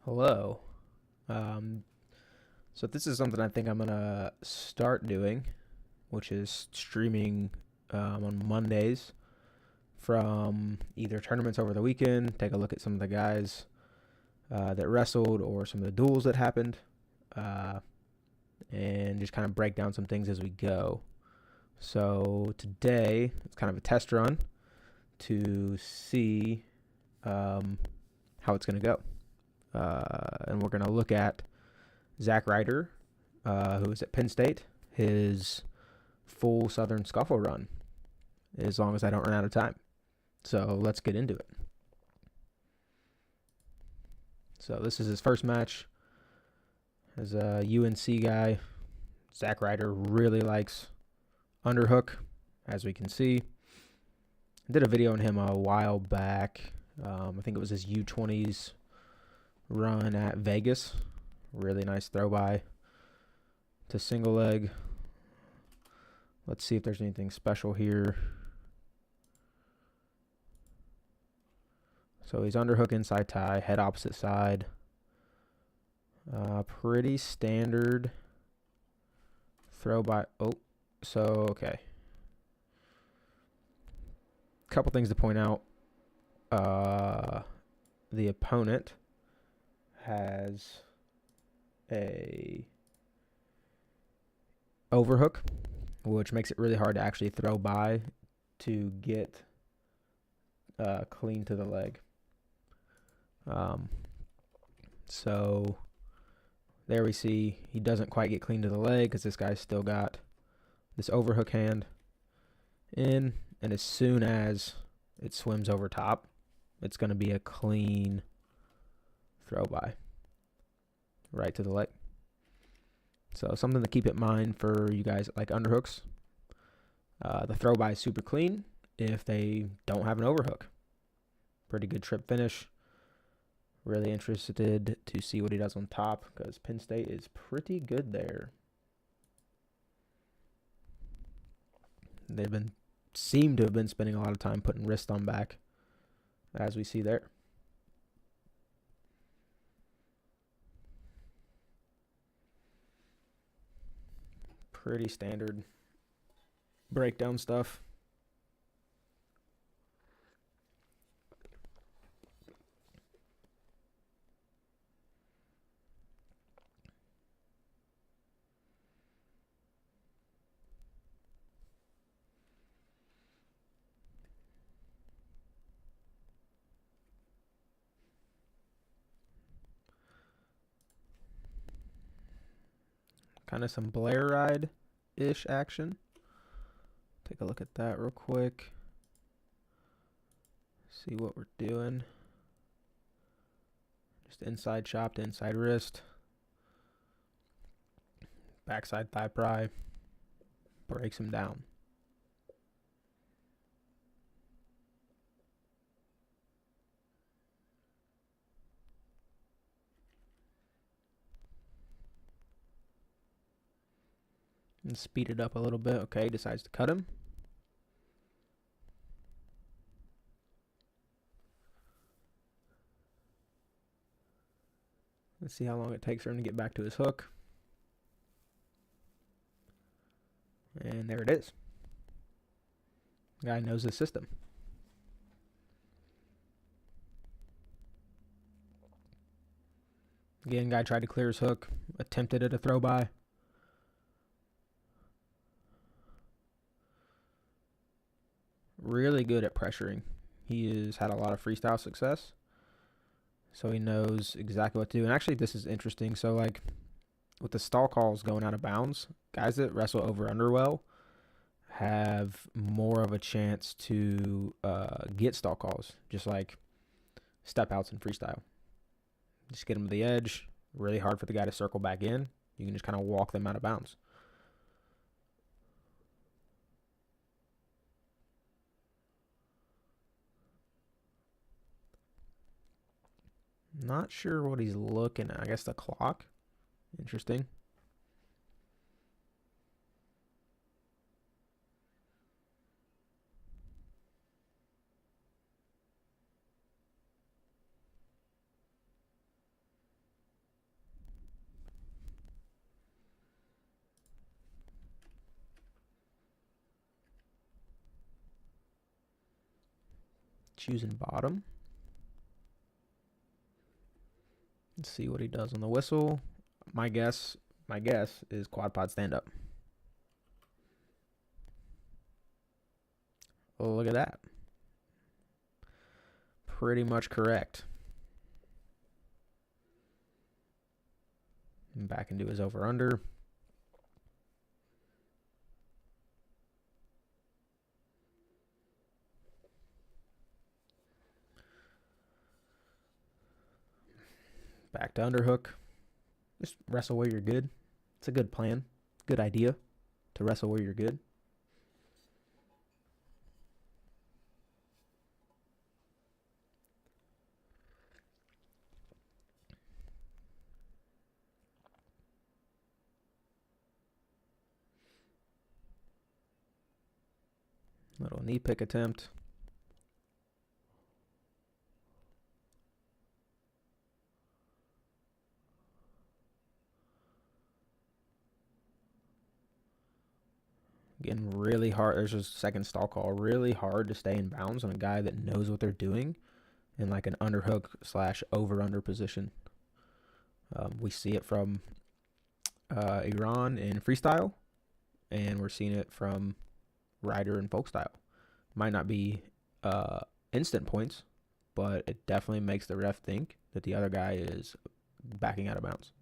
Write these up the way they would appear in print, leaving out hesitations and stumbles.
Hello. Um, so this is something I think I'm gonna start doing, which is streaming on Mondays from either tournaments over the weekend, take a look at some of the guys that wrestled or some of the duels that happened, uh, and just kind of break down some things as we go. So today it's kind of a test run to see um, how it's gonna go, and we're gonna look at Zack Ryder, who is at Penn State, his full Southern Scuffle run, as long as I don't run out of time. So let's get into it. So this is his first match as a UNC guy. Zack Ryder really likes underhook, as we can see. I did a video on him a while back. I think it was his U20s run at Vegas. Really nice throw by to single leg. Let's see if there's anything special here. So he's underhook inside tie, head opposite side. Pretty standard throw by. Oh, so okay. Couple things to point out. The opponent has a overhook, which makes it really hard to actually throw by to get clean to the leg. So there we see he doesn't quite get clean to the leg because this guy's still got this overhook hand in, and as soon as it swims over top, it's going to be a clean throw by right to the leg. So something to keep in mind for you guys that like underhooks. The throw by is super clean if they don't have an overhook. Pretty good trip finish. Really interested to see what he does on top because Penn State is pretty good there. They've seem to have been spending a lot of time putting wrist on back, as we see there. Pretty standard breakdown stuff. Kind of some Blair Ride-ish action. Take a look at that real quick. See what we're doing. Just inside chop to inside wrist. Backside thigh pry. Breaks him down. And speed it up a little bit. Okay, decides to cut him. Let's see how long it takes for him to get back to his hook. And there it is. The guy knows the system. Again, guy tried to clear his hook. Attempted at a throw by. Really good at pressuring. He has had a lot of freestyle success. So he knows exactly what to do. And actually, this is interesting. So, like, with the stall calls going out of bounds, guys that wrestle over under well have more of a chance to get stall calls, just like step outs in freestyle. Just get them to the edge. Really hard for the guy to circle back in. You can just kind of walk them out of bounds. Not sure what he's looking at. I guess the clock. Interesting. Choosing bottom. Let's see what he does on the whistle. My guess is quad pod stand up. Oh, look at that. Pretty much correct. And back into his over under. Back to underhook. Just wrestle where you're good. It's a good plan. Good idea to wrestle where you're good. Little knee pick attempt. Again, really hard. There's a second stall call. Really hard to stay in bounds on a guy that knows what they're doing in like an underhook / over-under position. We see it from Iran in freestyle, and we're seeing it from Ryder in folk style. Might not be instant points, but it definitely makes the ref think that the other guy is backing out of bounds.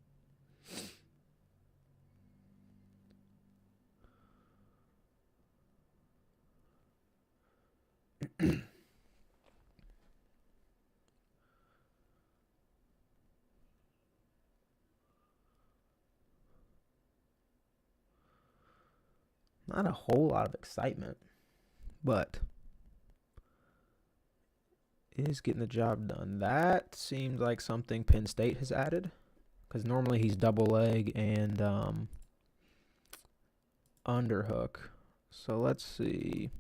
Not a whole lot of excitement, but is getting the job done. That seems like something Penn State has added, because normally he's double leg and underhook. So let's see.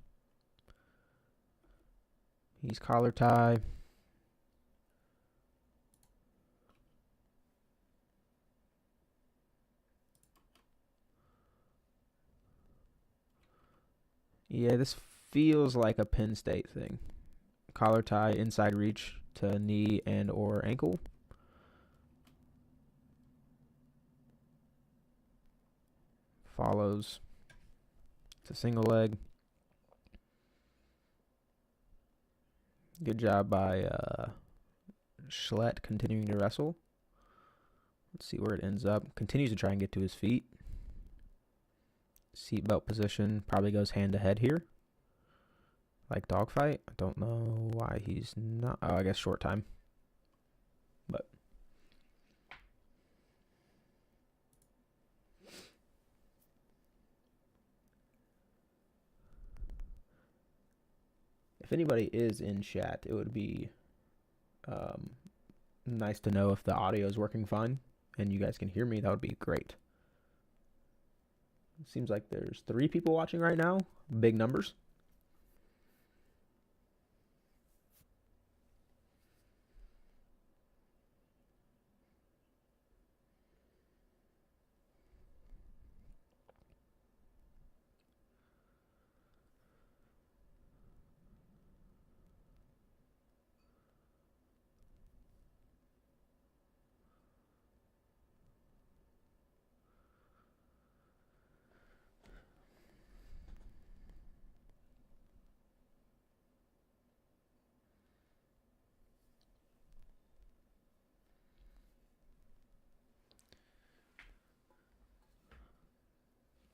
He's collar tie. Yeah, this feels like a Penn State thing. Collar tie, inside reach to knee and or ankle. Follows to single leg. Good job by Schlett continuing to wrestle. Let's see where it ends up. Continues to try and get to his feet. Seatbelt position. Probably goes hand to head here. Like dogfight. I don't know why he's not. Oh, I guess short time. But if anybody is in chat, it would be nice to know if the audio is working fine and you guys can hear me. That would be great. It seems like there's 3 people watching right now. Big numbers.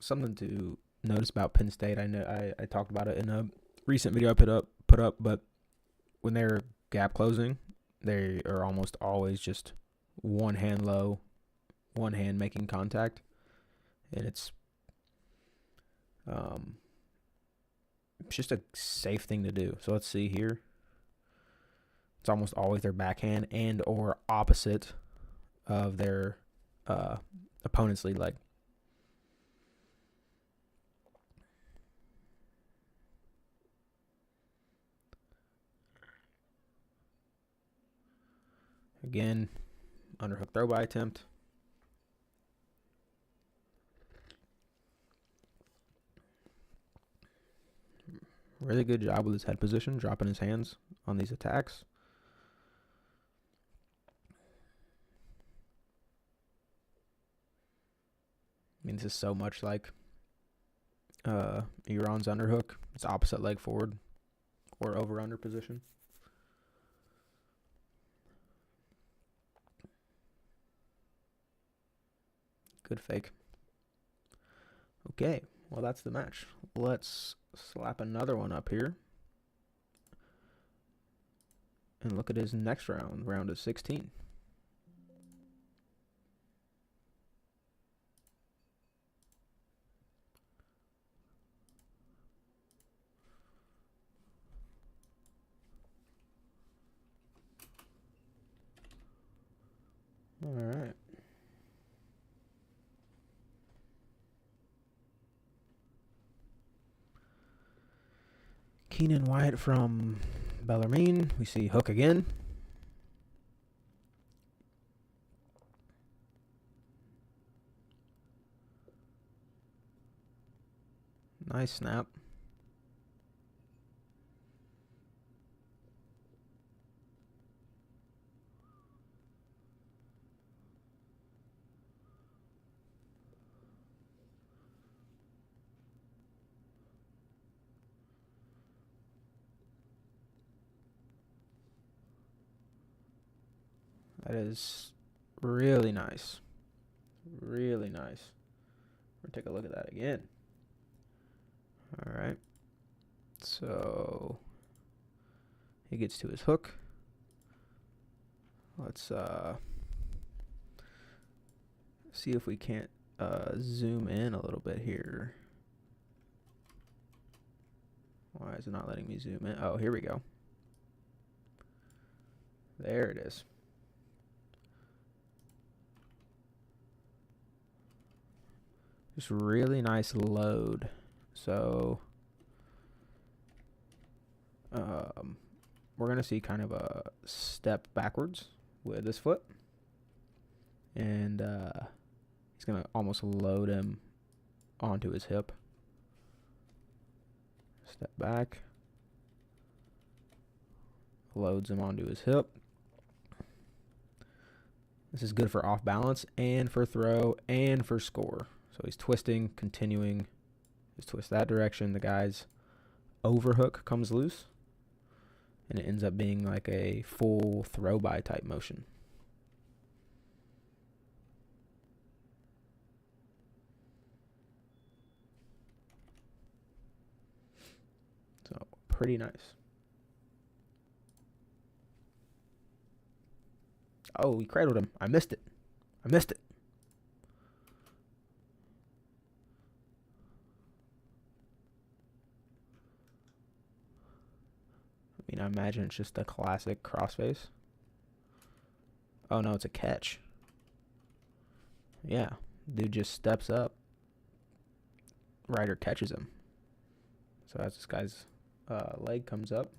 Something to notice about Penn State. I know I talked about it in a recent video I put up, but when they're gap closing, they are almost always just one hand low, one hand making contact, and it's just a safe thing to do. So let's see here. It's almost always their backhand and or opposite of their opponent's lead leg. Again, underhook throw by attempt. Really good job with his head position, dropping his hands on these attacks. I mean, this is so much like Euron's underhook. It's opposite leg forward or over-under position. Good fake. Okay, well, that's the match. Let's slap another one up here. And look at his next round, round of 16. All right. Keenan Wyatt from Bellarmine. We see hook again. Nice snap. That is really nice. Really nice. We'll take a look at that again. All right. So he gets to his hook. Let's see if we can't zoom in a little bit here. Why is it not letting me zoom in? Oh, here we go. There it is. Just really nice load. So we're going to see kind of a step backwards with this foot. And he's going to almost load him onto his hip. Step back. Loads him onto his hip. This is good for off balance and for throw and for score. So he's twisting, continuing. Just twist that direction. The guy's overhook comes loose. And it ends up being like a full throw-by type motion. So pretty nice. Oh, he cradled him. I missed it. I mean, I imagine it's just a classic crossface. Oh, no, it's a catch. Yeah. Dude just steps up. Ryder catches him. So as this guy's leg comes up.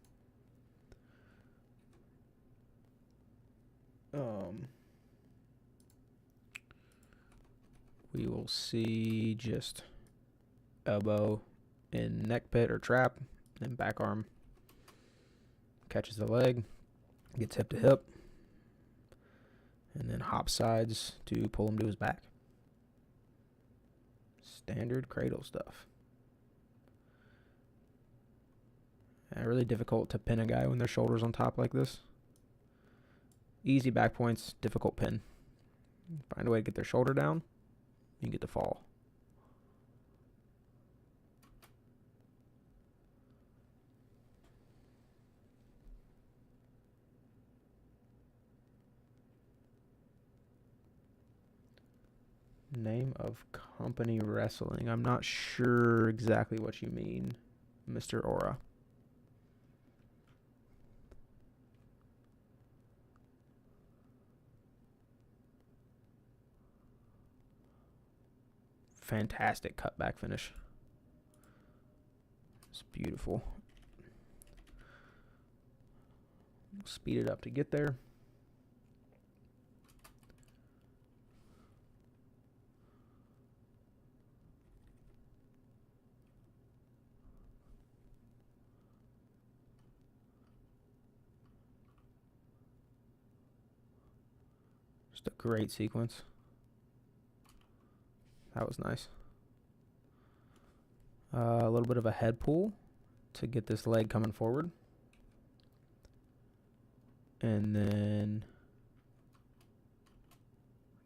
We will see just elbow in neck pit or trap, then back arm catches the leg, gets hip to hip, and then hop sides to pull him to his back. Standard cradle stuff. And really difficult to pin a guy when their shoulder's on top like this. Easy back points, difficult pin. Find a way to get their shoulder down, you can get the fall. Name of company wrestling. I'm not sure exactly what you mean, Mr. Aura. Fantastic cutback finish. It's beautiful. Speed it up to get there. Just a great sequence. That was nice. A little bit of a head pull to get this leg coming forward. And then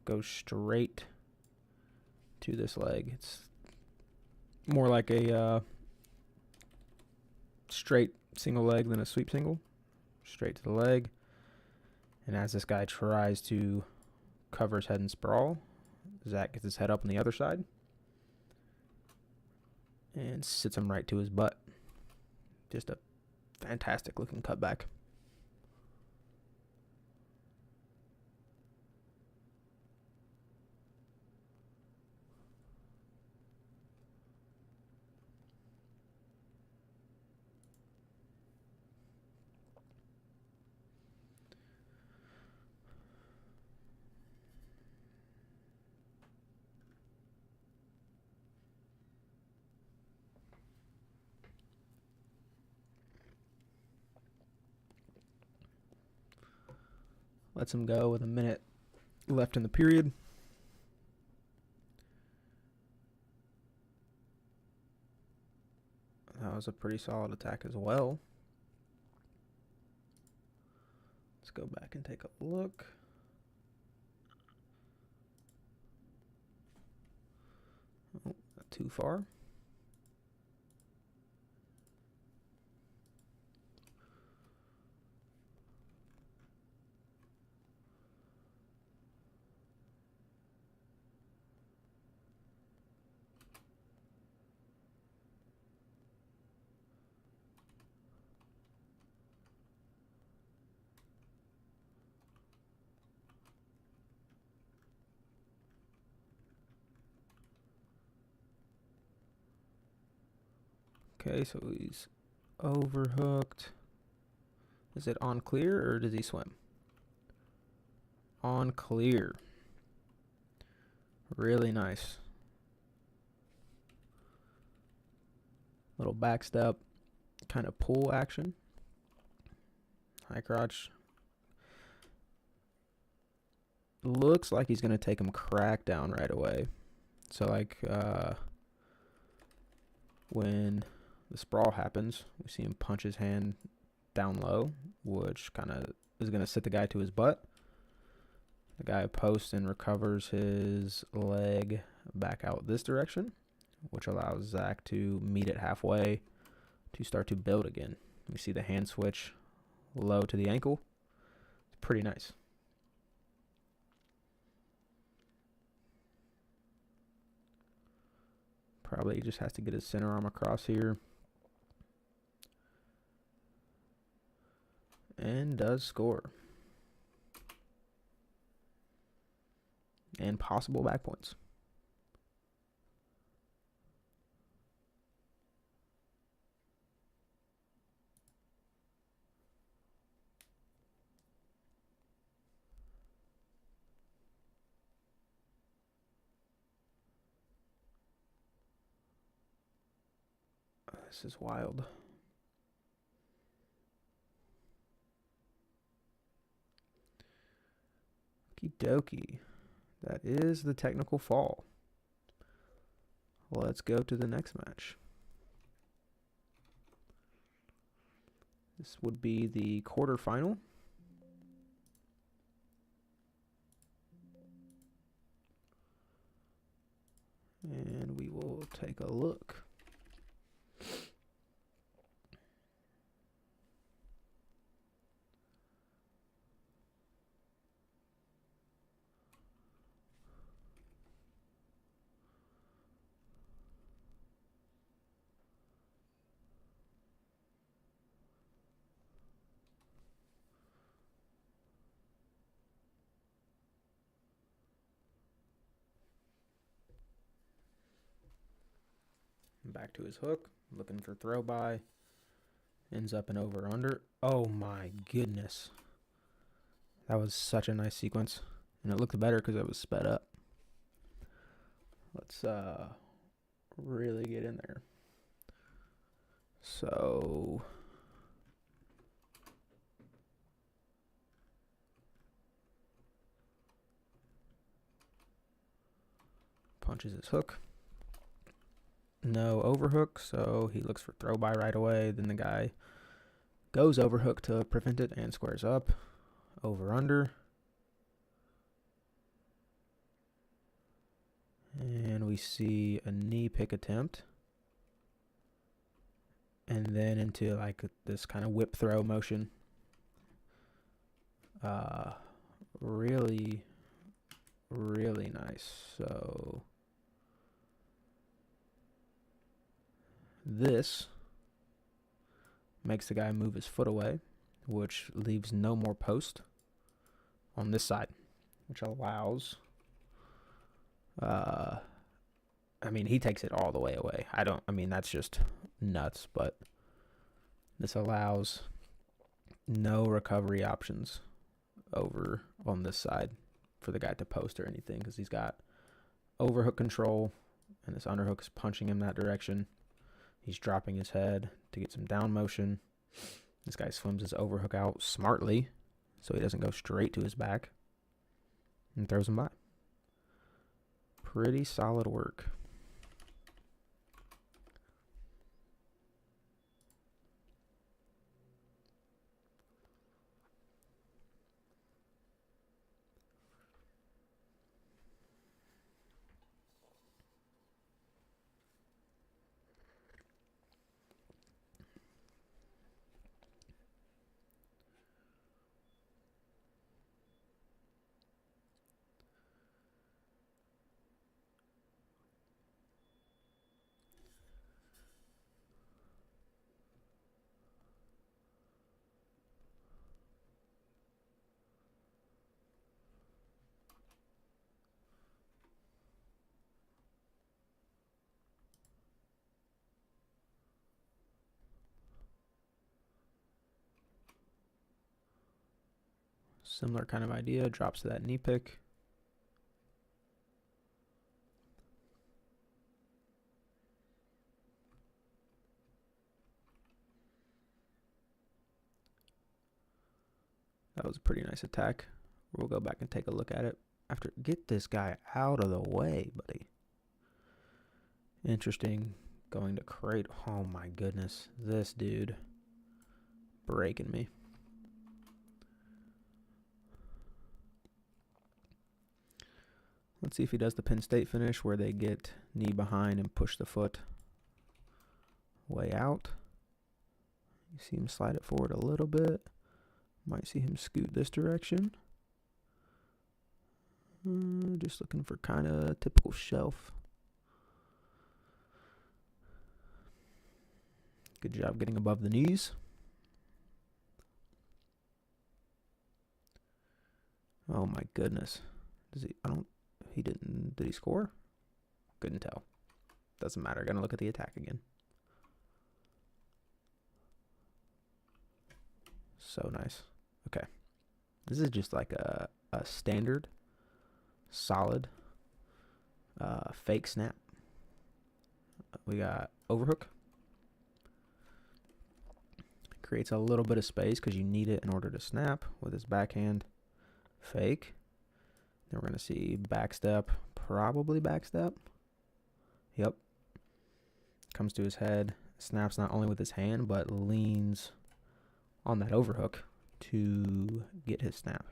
go straight to this leg. It's more like a straight single leg than a sweep single. Straight to the leg. And as this guy tries to cover his head and sprawl, Zack gets his head up on the other side and sits him right to his butt. Just a fantastic looking cutback. Lets him go with a minute left in the period. That was a pretty solid attack as well. Let's go back and take a look. Oh, not too far. Okay, so he's overhooked. Is it on clear or does he swim? On clear. Really nice. Little back step, kind of pull action. High crotch. Looks like he's going to take him crack down right away. So like when the sprawl happens, we see him punch his hand down low, which kind of is going to sit the guy to his butt. The guy posts and recovers his leg back out this direction, which allows Zack to meet it halfway to start to build again. We see the hand switch low to the ankle. It's pretty nice. Probably just has to get his center arm across here. And does score. And possible back points. This is wild. Okie dokie. That is the technical fall. Let's go to the next match. This would be the quarterfinal. And we will take a look. Back to his hook, looking for throw by. Ends up an over under. Oh my goodness. That was such a nice sequence. And it looked better because it was sped up. Let's really get in there. So punches his hook. No overhook, so he looks for throw by right away. Then the guy goes overhook to prevent it and squares up. Over under. And we see a knee pick attempt. And then into like this kind of whip throw motion. Really, really nice. So this makes the guy move his foot away, which leaves no more post on this side, which allows, I mean, he takes it all the way away. I mean, that's just nuts, but this allows no recovery options over on this side for the guy to post or anything, because he's got overhook control, and this underhook is punching him that direction. He's dropping his head to get some down motion. This guy swims his overhook out smartly so he doesn't go straight to his back and throws him by. Pretty solid work. Similar kind of idea, drops to that knee pick. That was a pretty nice attack. We'll go back and take a look at it after. Get this guy out of the way, buddy. Interesting. Going to crate. Oh my goodness. This dude breaking me. Let's see if he does the Penn State finish where they get knee behind and push the foot way out. You see him slide it forward a little bit. Might see him scoot this direction. Just looking for kind of typical shelf. Good job getting above the knees. Oh my goodness. Did he score? Couldn't tell. Doesn't matter. Gonna look at the attack again. So nice. Okay. This is just like a standard, solid, fake snap. We got overhook. Creates a little bit of space because you need it in order to snap with his backhand. Fake. Then we're going to see backstep, probably backstep. Yep. Comes to his head, snaps not only with his hand, but leans on that overhook to get his snap.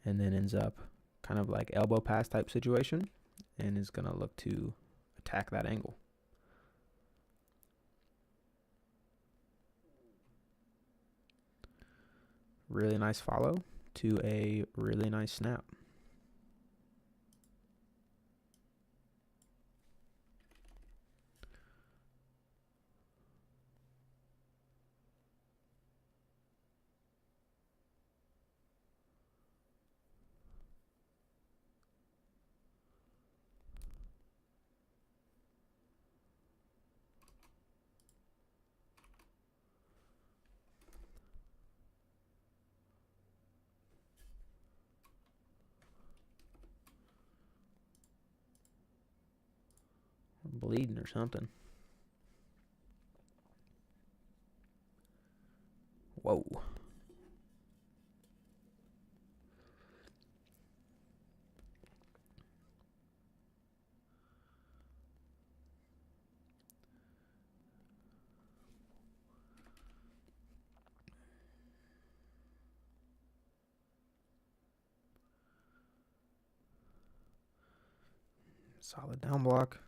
And then ends up kind of like elbow pass type situation and is going to look to attack that angle. Really nice follow to a really nice snap. Bleeding or something. Whoa. Solid down block.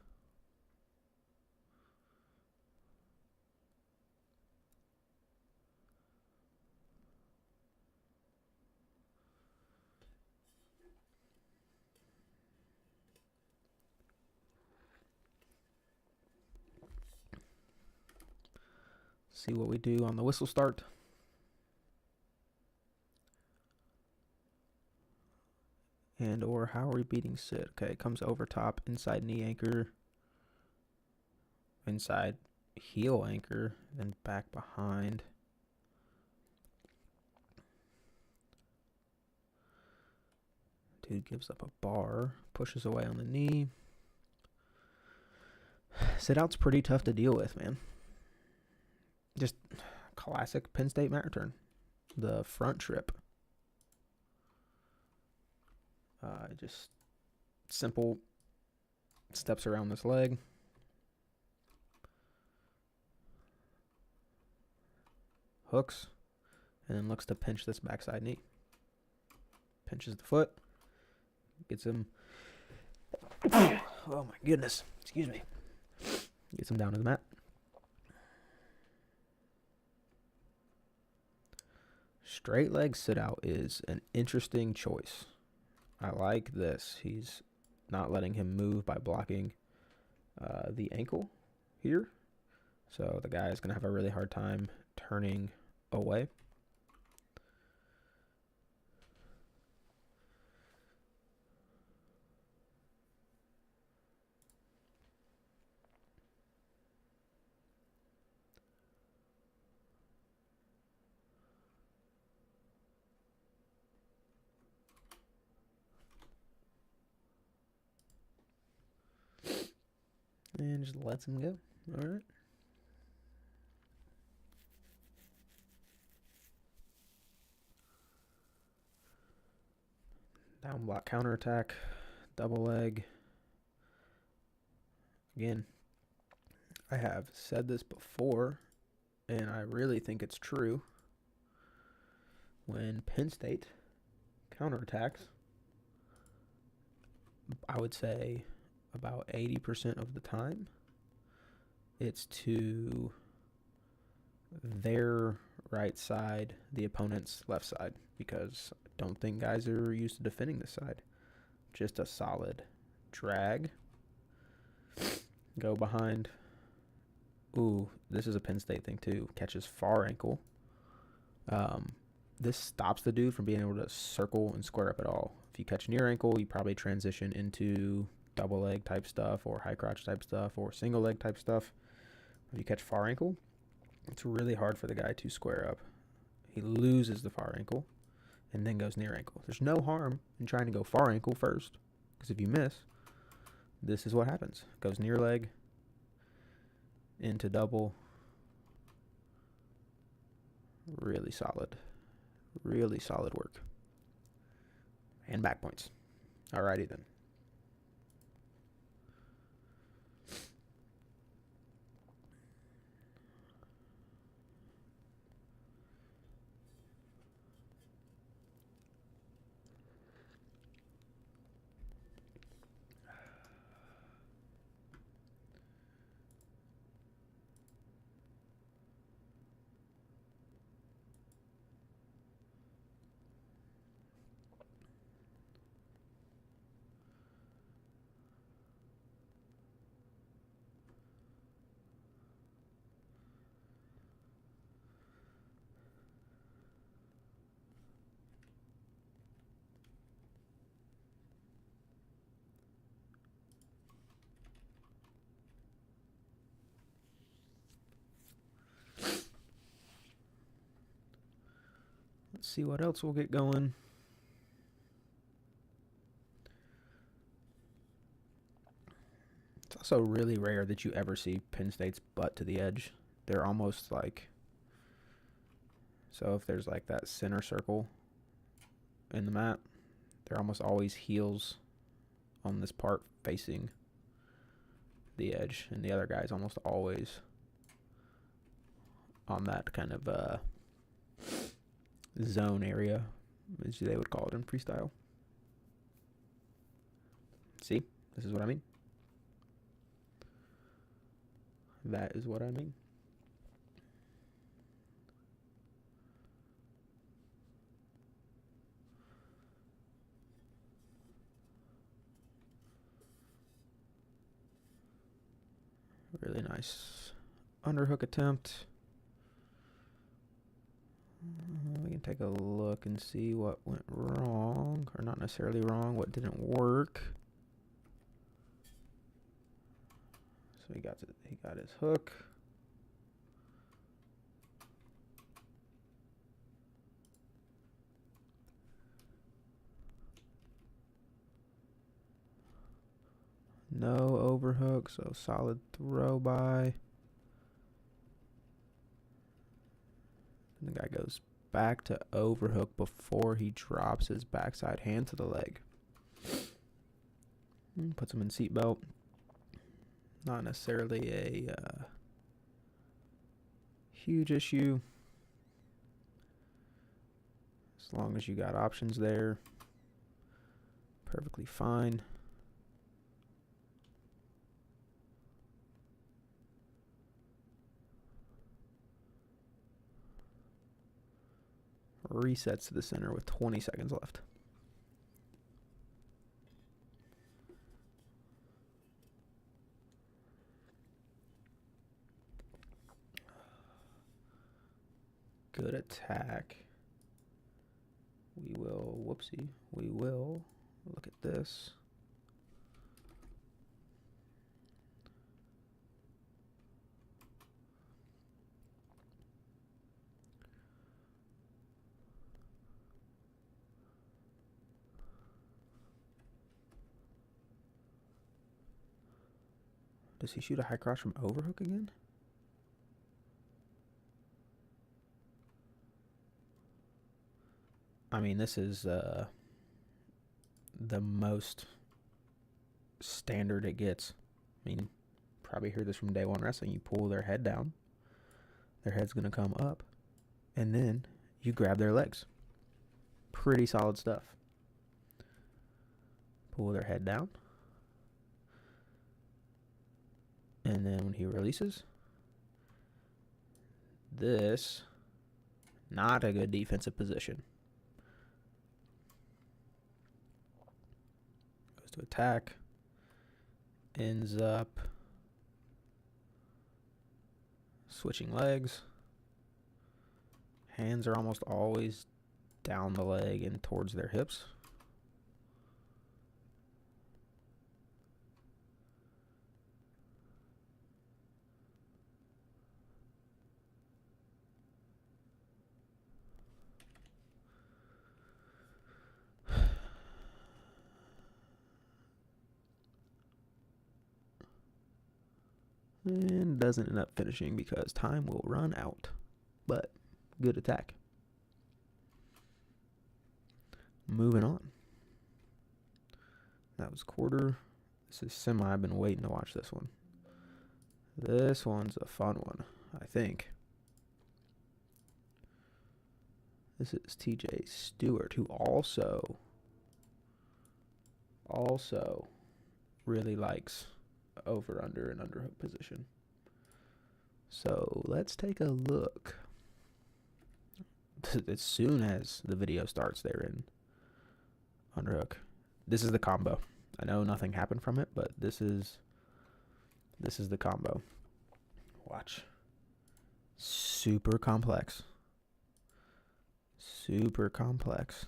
See what we do on the whistle start. And or how are we beating sit? Okay, comes over top, inside knee anchor, inside heel anchor, then back behind. Dude gives up a bar, pushes away on the knee. Sit out's pretty tough to deal with, man. Just classic Penn State mat return. The front trip. Just simple steps around this leg. Hooks. And then looks to pinch this backside knee. Pinches the foot. Gets him. Oh my goodness. Excuse me. Gets him down to the mat. Straight leg sit out is an interesting choice. I like this. He's not letting him move by blocking the ankle here. So the guy is going to have a really hard time turning away. And just lets him go. All right. Down block counterattack. Double leg. Again, I have said this before, and I really think it's true. When Penn State counterattacks, I would say about 80% of the time, it's to their right side, the opponent's left side, because I don't think guys are used to defending this side. Just a solid drag. Go behind. Ooh, this is a Penn State thing too. Catches far ankle. This stops the dude from being able to circle and square up at all. If you catch near ankle, you probably transition into double leg type stuff or high crotch type stuff or single leg type stuff. If you catch far ankle, it's really hard for the guy to square up. He loses the far ankle and then goes near ankle. There's no harm in trying to go far ankle first, because if you miss, this is what happens. Goes near leg into double. Really solid. Really solid work. And back points. Alrighty then. Let's see what else we'll get going. It's also really rare that you ever see Penn State's butt to the edge. They're almost like, so if there's like that center circle in the mat, they're almost always heels on this part facing the edge, and the other guy's almost always on that kind of zone area, as they would call it in freestyle. See? This is what I mean. That is what I mean. Really nice underhook attempt. We can take a look and see what went wrong, or not necessarily wrong, what didn't work. So he got his hook. No overhook, so solid throw by. And the guy goes back to overhook before he drops his backside hand to the leg. Puts him in seatbelt. Not necessarily a huge issue. As long as you got options there, perfectly fine. Resets to the center with 20 seconds left. Good attack. We will look at this. Does he shoot a high cross from overhook again? I mean, this is the most standard it gets. I mean, probably heard this from day one wrestling. You pull their head down, their head's going to come up, and then you grab their legs. Pretty solid stuff. Pull their head down. And then when he releases, this, not a good defensive position. Goes to attack. Ends up switching legs. Hands are almost always down the leg and towards their hips. And doesn't end up finishing because time will run out. But good attack. Moving on. That was quarter. This is semi. I've been waiting to watch this one. This one's a fun one, I think. This is TJ Stewart, who also really likes over, under, and underhook position. So let's take a look. As soon as the video starts, they're in underhook. This is the combo. I know nothing happened from it, but this is the combo. Watch. Super complex. Super complex.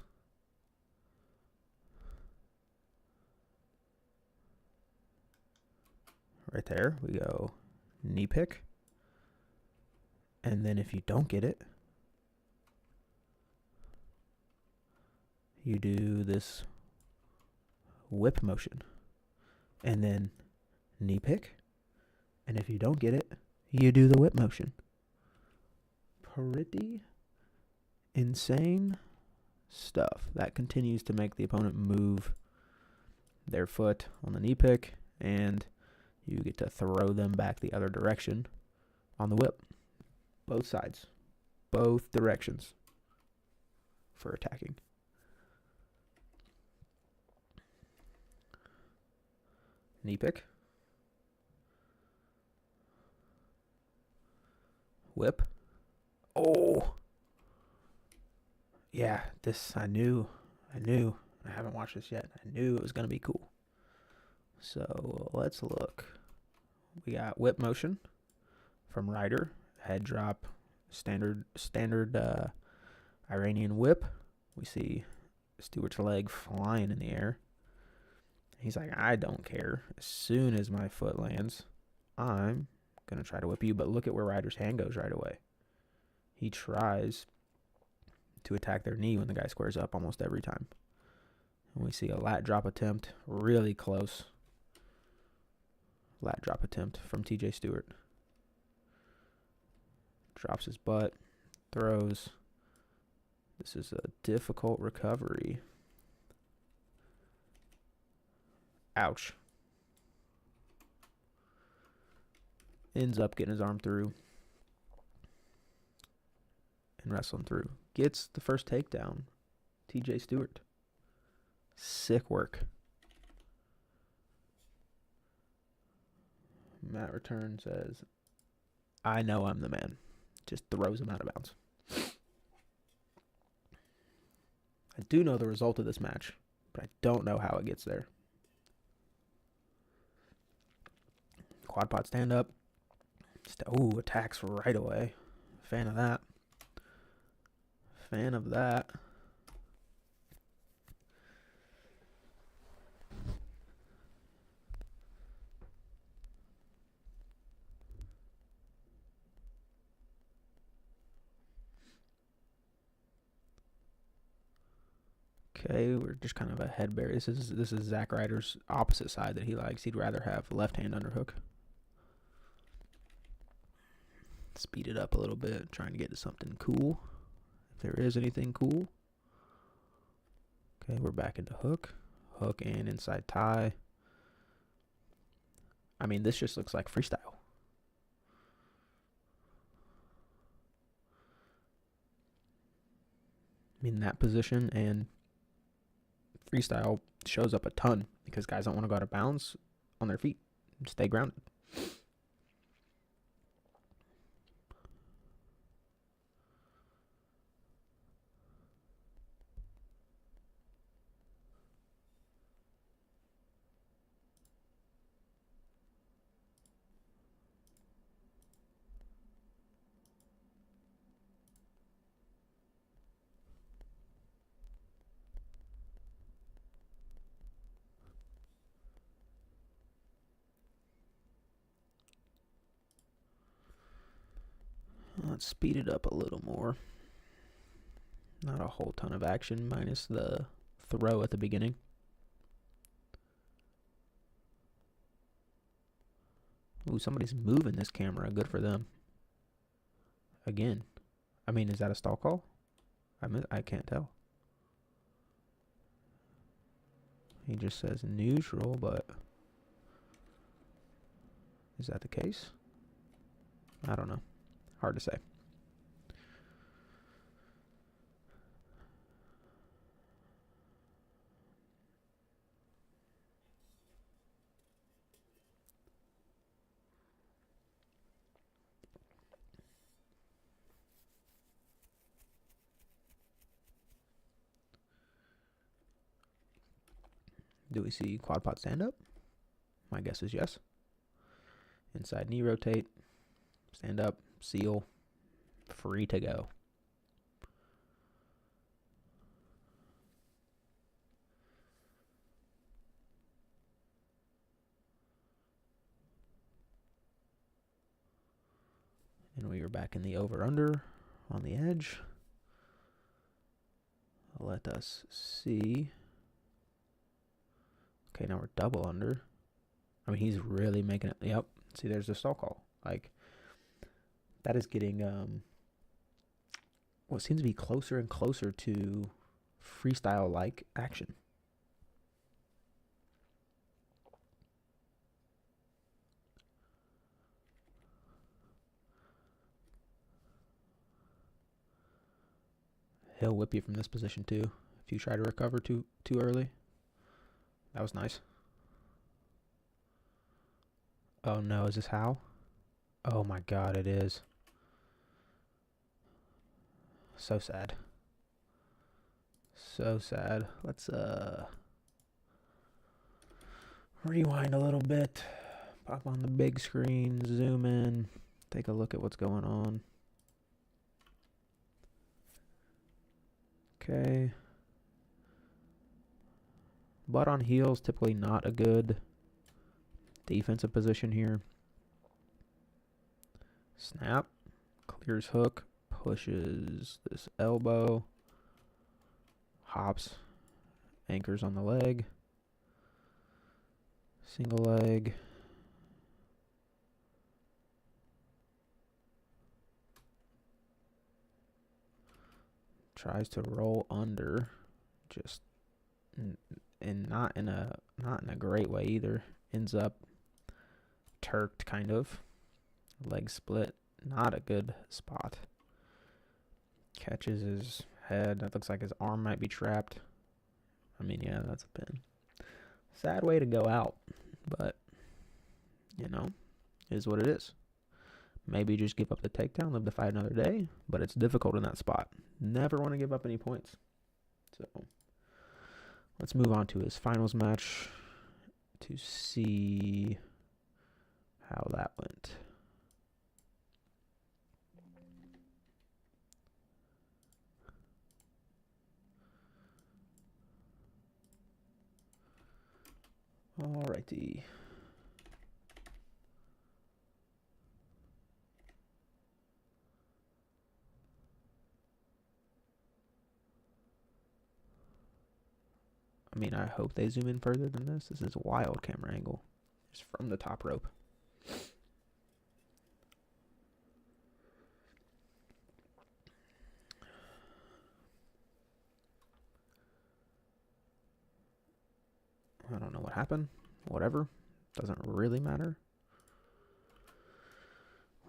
Right there, we go knee pick. And then if you don't get it, you do this whip motion. And then knee pick. And if you don't get it, you do the whip motion. Pretty insane stuff. That continues to make the opponent move their foot on the knee pick, and you get to throw them back the other direction on the whip. Both sides. Both directions for attacking. Knee pick. Whip. Oh. Yeah, this I knew. I haven't watched this yet. I knew it was going to be cool. So let's look. We got whip motion from Ryder. Head drop. Standard Iranian whip. We see Stewart's leg flying in the air. He's like, I don't care. As soon as my foot lands, I'm going to try to whip you. But look at where Ryder's hand goes right away. He tries to attack their knee when the guy squares up almost every time. And we see a lat drop attempt, really close. Lat drop attempt from TJ Stewart. Drops his butt, throws. This is a difficult recovery. Ouch. Ends up getting his arm through and wrestling through. Gets the first takedown. TJ Stewart. Sick work. Matt Return says, I know I'm the man. Just throws him out of bounds. I do know the result of this match, but I don't know how it gets there. Quad pot stand up. Attacks right away. Fan of that. Fan of that. Okay, we're just kind of a head bury. This is Zack Ryder's opposite side that he likes. He'd rather have left hand underhook. Speed it up a little bit, trying to get to something cool. If there is anything cool. Okay, we're back into hook. Hook and inside tie. I mean, this just looks like freestyle. I mean, that position and freestyle shows up a ton because guys don't want to go out of bounds on their feet and stay grounded. Let's speed it up a little more. Not a whole ton of action minus the throw at the beginning. Ooh, somebody's moving this camera. Good for them. Again. I mean, is that a stall call? I can't tell. He just says neutral, but is that the case? I don't know. Hard to say. Do we see quad pot stand up? My guess is yes. Inside knee rotate. Stand up. Seal. Free to go. And we are back in the over-under on the edge. Let us see. Okay, now we're double under. I mean, he's really making it. Yep. See, there's the stall call. Like, that is getting what seems to be closer and closer to freestyle-like action. He'll whip you from this position too if you try to recover too early. That was nice. Oh no, is this how? Oh my god, it is. So sad. So sad. Let's rewind a little bit. Pop on the big screen, zoom in, take a look at what's going on. Okay. Butt on heels, typically not a good defensive position here. Snap. Clears hook. Pushes this elbow. Hops. Anchors on the leg. Single leg. Tries to roll under. Just and not in a great way either. Ends up turked kind of. Leg split. Not a good spot. Catches his head. That looks like his arm might be trapped. I mean, yeah, that's a pin. Sad way to go out. But, you know, is what it is. Maybe just give up the takedown, live to fight another day. But it's difficult in that spot. Never want to give up any points. So, let's move on to his finals match to see how that went. Alrighty. I mean, I hope they zoom in further than this. This is a wild camera angle. Just from the top rope. I don't know what happened. Whatever. Doesn't really matter.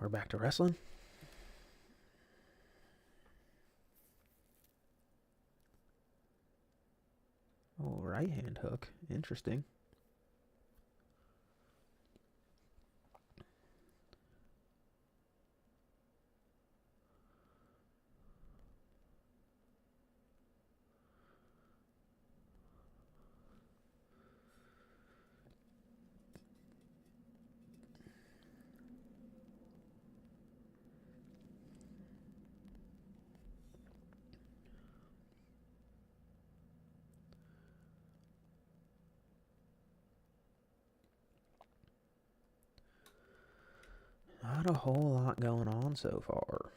We're back to wrestling. Oh, right hand hook. Interesting. Not a whole lot going on so far.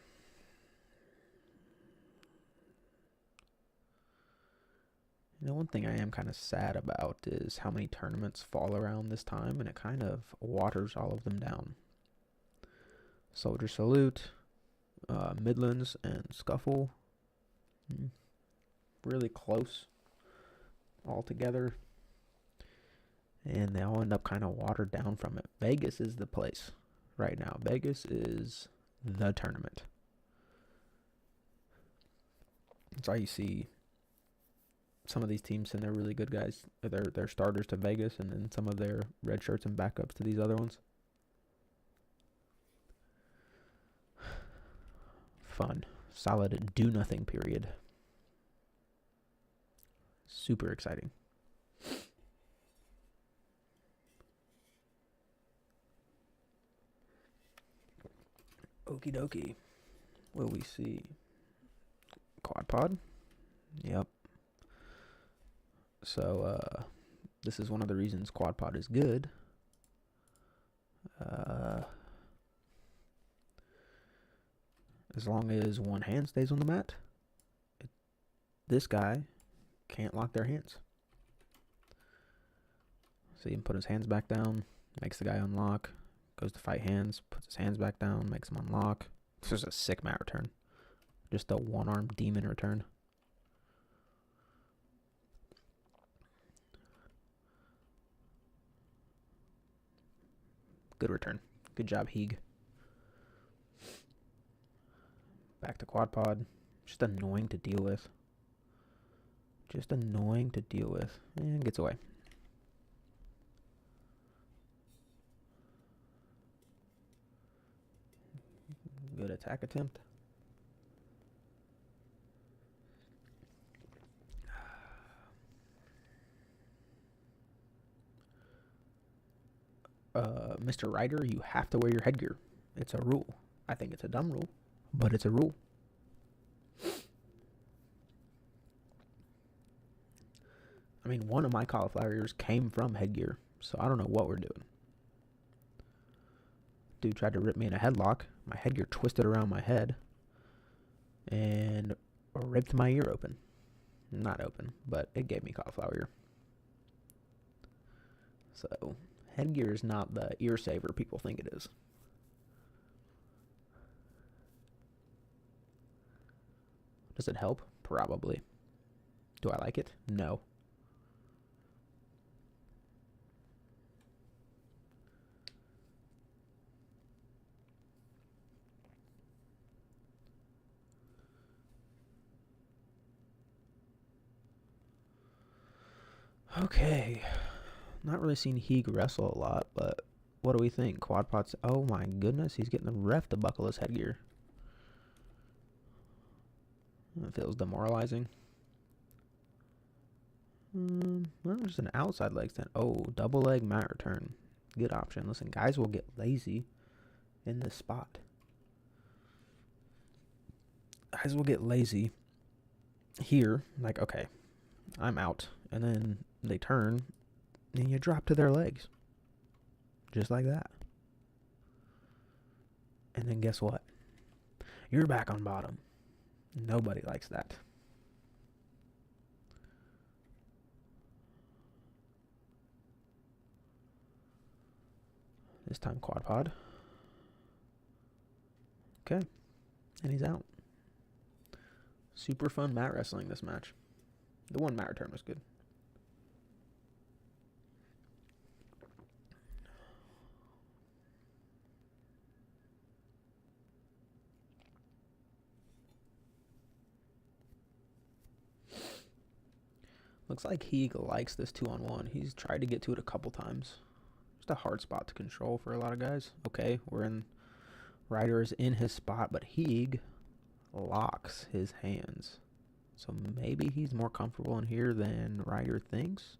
You know, one thing I am kind of sad about is how many tournaments fall around this time, and it kind of waters all of them down. Soldier Salute, Midlands, and Scuffle. Really close all together. And they all end up kind of watered down from it. Vegas is the place right now. Vegas is the tournament. That's why you see some of these teams send their really good guys, their starters to Vegas, and then some of their red shirts and backups to these other ones. Fun. Solid do-nothing period. Super exciting. Okie dokie. Will we see quad pod? Yep. So, this is one of the reasons quad pod is good. As long as one hand stays on the mat, this guy can't lock their hands. See him put his hands back down, makes the guy unlock, goes to fight hands, puts his hands back down, makes him unlock. This is a sick mat return. Just a one-arm demon return. Good return. Good job, Heeg. Back to quad pod. Just annoying to deal with. Just annoying to deal with. And gets away. Good attack attempt. Mr. Ryder, you have to wear your headgear. It's a rule. I think it's a dumb rule, but it's a rule. I mean, one of my cauliflower ears came from headgear, so I don't know what we're doing. Dude tried to rip me in a headlock. My headgear twisted around my head and ripped my ear open. Not open, but it gave me cauliflower ear. So, headgear is not the ear saver people think it is. Does it help? Probably. Do I like it? No. Okay. Not really seen Heeg wrestle a lot, but what do we think? Quad pots. Oh my goodness, he's getting the ref to buckle his headgear. That feels demoralizing. Well, just an outside leg stand. Oh, double leg mat return. Good option. Listen, guys will get lazy in this spot. Guys will get lazy here. Like, okay, I'm out. And then they turn, and you drop to their legs. Just like that. And then guess what? You're back on bottom. Nobody likes that. This time quad pod. Okay. And he's out. Super fun mat wrestling this match. The one mat return was good. Looks like he likes this 2-on-1. He's tried to get to it a couple times. Just a hard spot to control for a lot of guys. Okay, Ryder is in his spot, but Heeg locks his hands. So maybe he's more comfortable in here than Ryder thinks.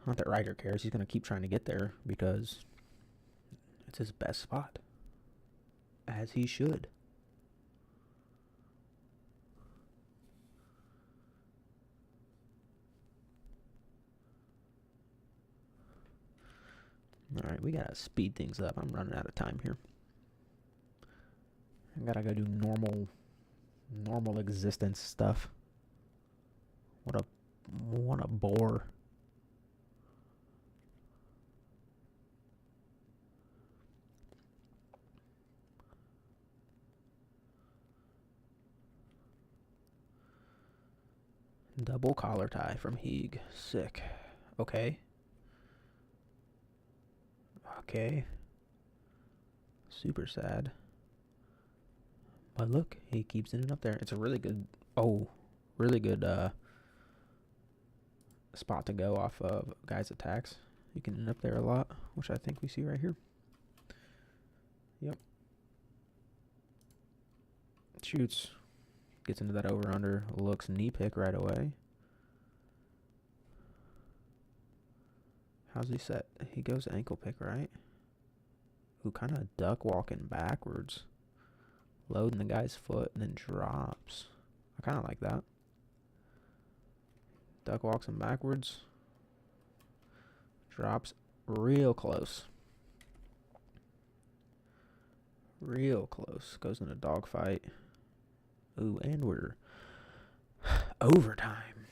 Not that Ryder cares. He's going to keep trying to get there because it's his best spot. As he should. Alright, we gotta speed things up. I'm running out of time here. I gotta go do normal existence stuff. What a bore. Double collar tie from Heeg. Sick. Okay. Okay. Super sad. But look, he keeps it up there. It's a really good, really good spot to go off of guys' attacks. You can end up there a lot, which I think we see right here. Yep. Shoots. Gets into that over-under. Looks knee pick right away. How's he set? He goes ankle pick, right? Ooh, kind of duck walking backwards. Loading the guy's foot and then drops. I kind of like that. Duck walks him backwards. Drops real close. Real close. Goes in a dogfight. Ooh, and we're overtime.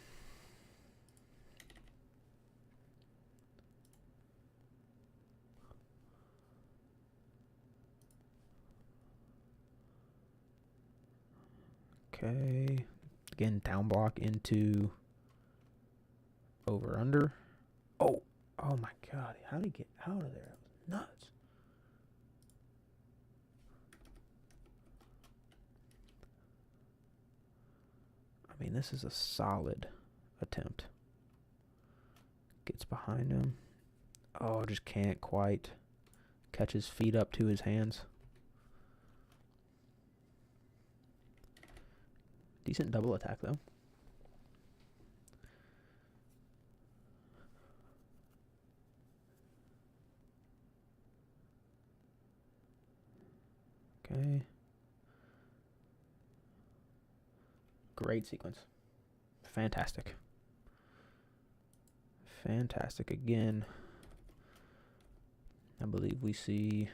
Okay. Again, down block into over under. Oh my god. How did he get out of there? That was nuts. I mean, this is a solid attempt. Gets behind him. Oh, just can't quite catch his feet up to his hands. Decent double attack, though. Okay. Great sequence. Fantastic. Fantastic again. I believe we see,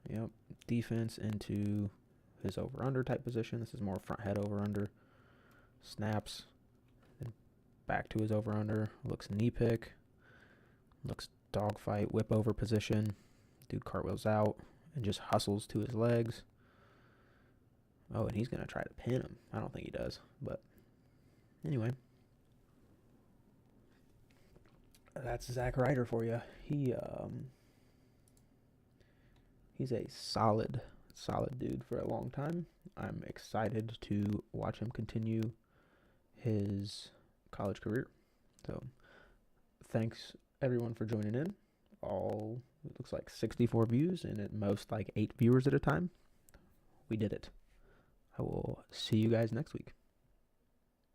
yep, defense into his over-under type position. This is more front head over-under. Snaps. Then back to his over-under. Looks knee pick. Looks dogfight, whip over position. Dude cartwheels out and just hustles to his legs. Oh, and he's going to try to pin him. I don't think he does, but anyway. That's Zack Ryder for you. He's a solid dude for a long time. I'm excited to watch him continue his college career. So, thanks everyone for joining in. It looks like 64 views and at most like 8 viewers at a time. We did it. I will see you guys next week.